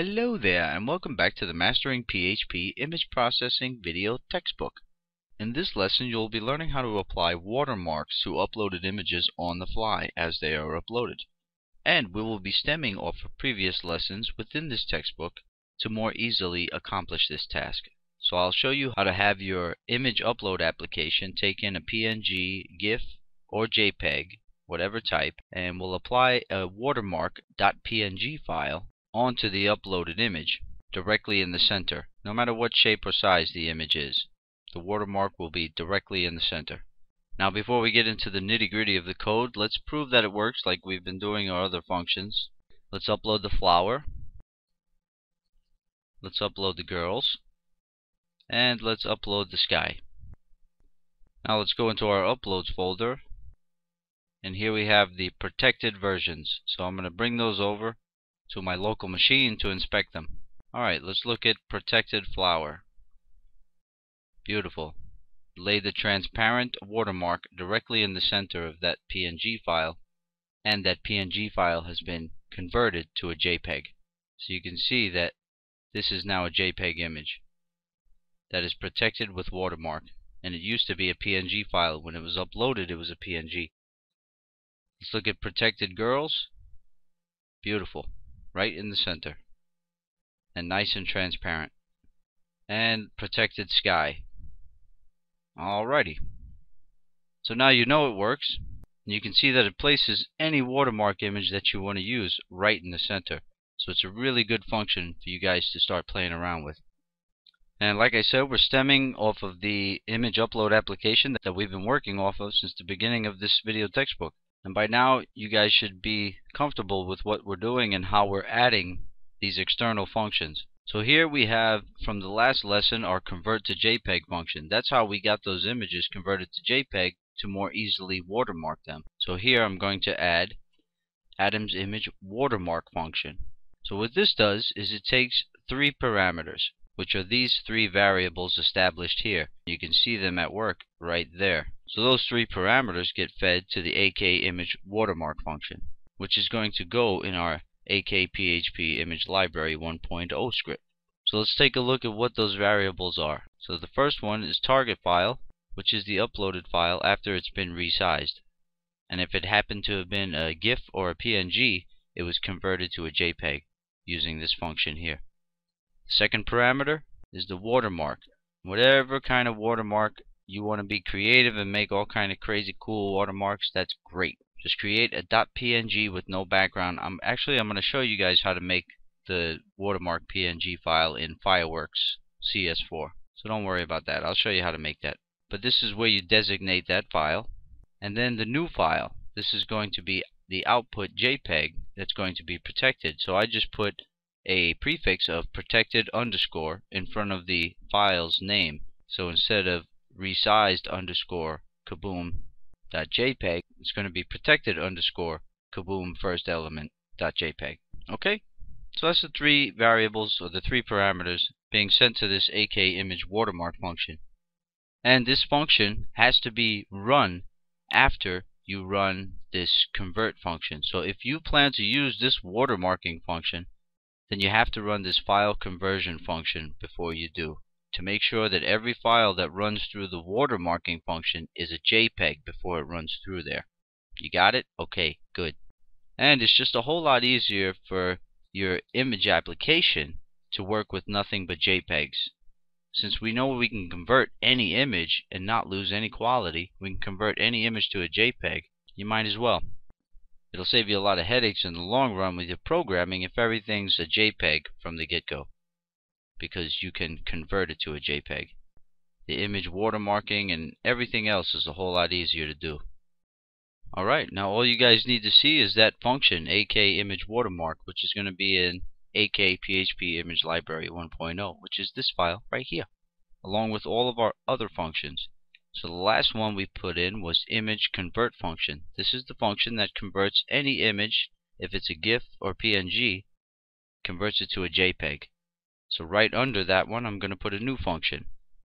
Hello there, and welcome back to the Mastering PHP Image Processing video textbook. In this lesson, you'll be learning how to apply watermarks to uploaded images on the fly as they are uploaded. And we will be stemming off of previous lessons within this textbook to more easily accomplish this task. So I'll show you how to have your image upload application take in a PNG, GIF, or JPEG, whatever type, and we'll apply a watermark.png file onto the uploaded image directly in the center. No matter what shape or size the image is, the watermark will be directly in the center. Now before we get into the nitty-gritty of the code, let's prove that it works like we've been doing our other functions. Let's upload the flower. Let's upload the girls. And let's upload the sky. Now let's go into our uploads folder. And here we have the protected versions. So I'm going to bring those over to my local machine to inspect them. Alright, let's look at protected flower. Beautiful. Lay the transparent watermark directly in the center of that PNG file, and that PNG file has been converted to a JPEG. So you can see that this is now a JPEG image that is protected with watermark, and it used to be a PNG file. When it was uploaded, it was a PNG. Let's look at protected girls. Beautiful. Right in the center, and nice and transparent. And protected sky. Alrighty, so now you know it works, and you can see that it places any watermark image that you want to use right in the center. So it's a really good function for you guys to start playing around with. And like I said, we're stemming off of the image upload application that we've been working off of since the beginning of this video textbook. And by now, you guys should be comfortable with what we're doing and how we're adding these external functions. So here we have, from the last lesson, our convert to JPEG function. That's how we got those images converted to JPEG to more easily watermark them. So here I'm going to add Adam's image watermark function. So what this does is it takes three parameters, which are these three variables established here. You can see them at work right there. So those three parameters get fed to the AK-image watermark function, which is going to go in our AK-PHP image library 1.0 script. So let's take a look at what those variables are. So the first one is target file, which is the uploaded file after it's been resized. And if it happened to have been a GIF or a PNG, it was converted to a JPEG using this function here. The second parameter is the watermark. Whatever kind of watermark you want to be creative and make all kind of crazy cool watermarks, that's great. Just create a .png with no background. I'm going to show you guys how to make the watermark PNG file in Fireworks CS4. So don't worry about that. I'll show you how to make that. But this is where you designate that file. And then the new file. This is going to be the output JPEG that's going to be protected. So I just put a prefix of protected underscore in front of the file's name. So instead of resized underscore kaboom.jpg, it's going to be protected underscore kaboom first element.jpg. Okay? So that's the three variables, or the three parameters, being sent to this AK image watermark function. And this function has to be run after you run this convert function. So if you plan to use this watermarking function, then you have to run this file conversion function before you do, to make sure that every file that runs through the watermarking function is a JPEG before it runs through there. You got it? Okay, good. And it's just a whole lot easier for your image application to work with nothing but JPEGs. Since we know we can convert any image and not lose any quality, we can convert any image to a JPEG, you might as well. It'll save you a lot of headaches in the long run with your programming if everything's a JPEG from the get-go, because you can convert it to a JPEG. The image watermarking and everything else is a whole lot easier to do. Alright, now all you guys need to see is that function, AK-image-watermark, which is going to be in AK-PHP image library 1.0, which is this file right here, along with all of our other functions. So the last one we put in was image convert function. This is the function that converts any image, if it's a GIF or PNG, converts it to a JPEG. So right under that one, I'm going to put a new function.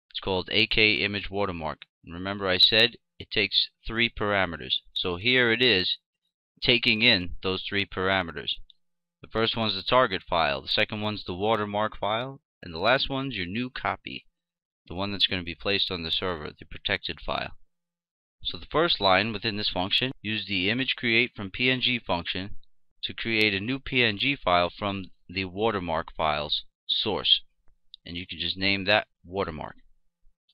It's called AK-image-watermark. And remember I said it takes three parameters. So here it is taking in those three parameters. The first one's the target file, the second one's the watermark file, and the last one's your new copy, the one that's going to be placed on the server, the protected file. So the first line within this function, use the image create from PNG function to create a new PNG file from the watermark file's source. And you can just name that watermark.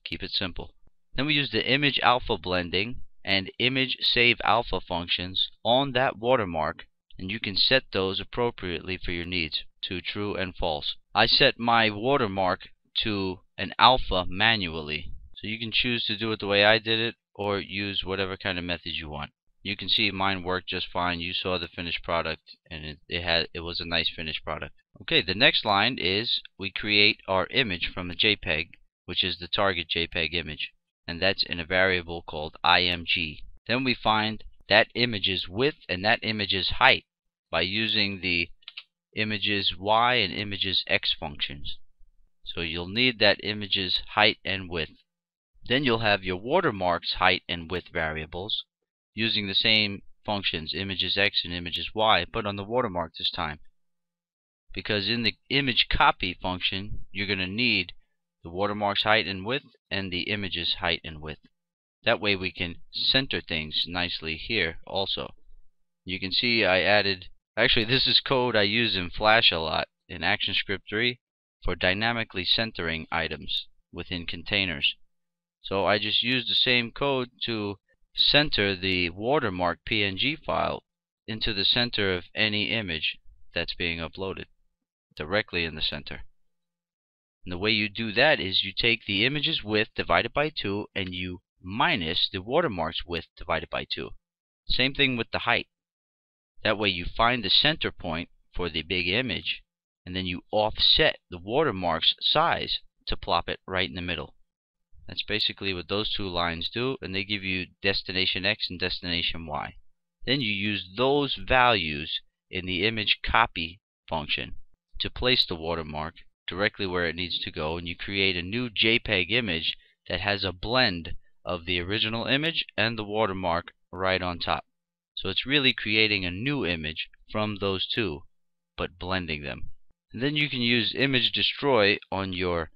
Keep it simple. Then we use the image alpha blending and image save alpha functions on that watermark, and you can set those appropriately for your needs to true and false. I set my watermark to an alpha manually, so you can choose to do it the way I did it or use whatever kind of method you want. You can see mine worked just fine. You saw the finished product, and it was a nice finished product. Okay, the next line is we create our image from a JPEG, which is the target JPEG image, and that's in a variable called img. Then we find that image's width and that image's height by using the image's y and image's x functions. So you'll need that image's height and width. Then you'll have your watermark's height and width variables using the same functions, images x and images y, but on the watermark this time. Because in the image copy function, you're going to need the watermark's height and width and the image's height and width. That way we can center things nicely here also. You can see I added, actually this is code I use in Flash a lot in ActionScript 3 for dynamically centering items within containers. So I just used the same code to center the watermark PNG file into the center of any image that's being uploaded, directly in the center. And the way you do that is you take the image's width divided by 2 and you minus the watermark's width divided by 2. Same thing with the height. That way you find the center point for the big image and then you offset the watermark's size to plop it right in the middle. That's basically what those two lines do, and they give you destination X and destination Y. Then you use those values in the image copy function to place the watermark directly where it needs to go, and you create a new JPEG image that has a blend of the original image and the watermark right on top. So it's really creating a new image from those two, but blending them. And then you can use image destroy on your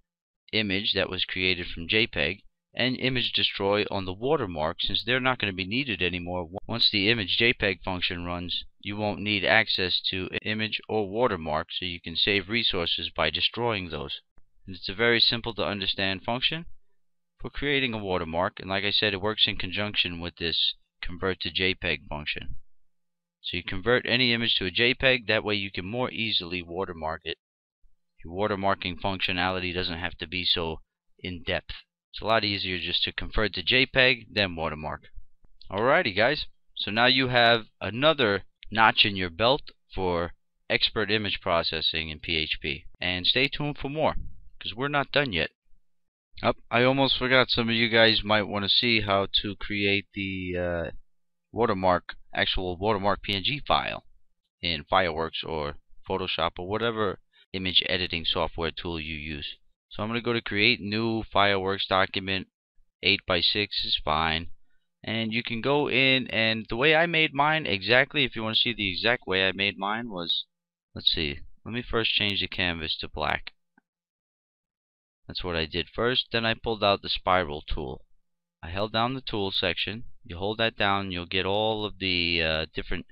image that was created from JPEG and image destroy on the watermark, since they're not going to be needed anymore. Once the image JPEG function runs, you won't need access to image or watermark, so you can save resources by destroying those. And it's a very simple to understand function for creating a watermark, and like I said, it works in conjunction with this convert to JPEG function. So you convert any image to a JPEG, that way you can more easily watermark it. Your watermarking functionality doesn't have to be so in-depth. It's a lot easier just to convert to JPEG, then watermark. Alrighty guys, so now you have another notch in your belt for expert image processing in PHP. And stay tuned for more, because we're not done yet. I almost forgot, some of you guys might want to see how to create the actual watermark PNG file in Fireworks or Photoshop or whatever image editing software tool you use. So I'm going to go to create new Fireworks document. 8x6 is fine, and you can go in, and the way I made mine exactly, if you want to see the exact way I made mine, was, let's see, let me first change the canvas to black. That's what I did first. Then I pulled out the spiral tool. I held down the tool section. You hold that down, you'll get all of the different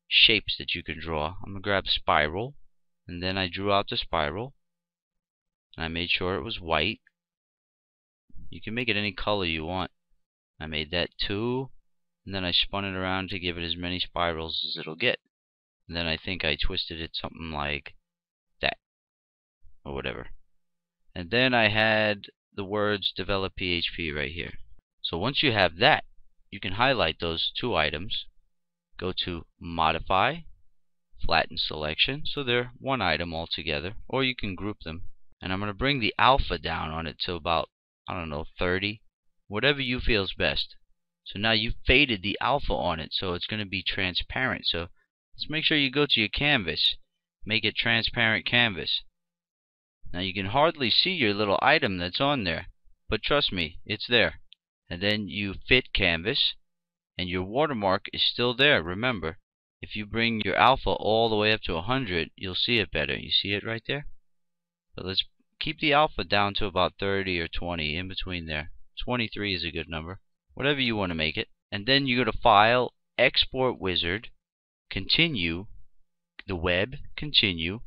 shapes that you can draw. I'm going to grab spiral, and then I drew out the spiral, and I made sure it was white. You can make it any color you want. I made that too, and then I spun it around to give it as many spirals as it'll get. And then I think I twisted it something like that, or whatever. And then I had the words develop PHP right here. So once you have that, you can highlight those two items, go to modify, flatten selection, so they're one item altogether, or you can group them. And I'm going to bring the alpha down on it to about, I don't know, 30, whatever you feel is best. So now you've faded the alpha on it, so it's going to be transparent. So let's make sure you go to your canvas, make it transparent canvas. Now you can hardly see your little item that's on there, but trust me, it's there. And then you fit canvas, and your watermark is still there, remember. If you bring your alpha all the way up to 100, you'll see it better. You see it right there? But let's keep the alpha down to about 30 or 20, in between there. 23 is a good number. Whatever you want to make it. And then you go to File, Export Wizard, Continue, the web, Continue,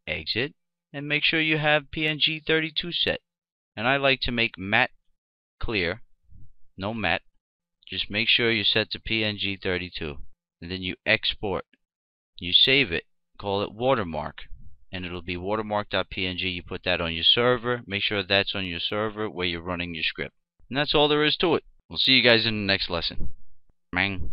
Exit, and make sure you have PNG 32 set. And I like to make matte clear, no matte. Just make sure you're set to PNG 32. And then you export. You save it, call it Watermark. And it'll be watermark.png. You put that on your server. Make sure that's on your server where you're running your script. And that's all there is to it. We'll see you guys in the next lesson. Mang.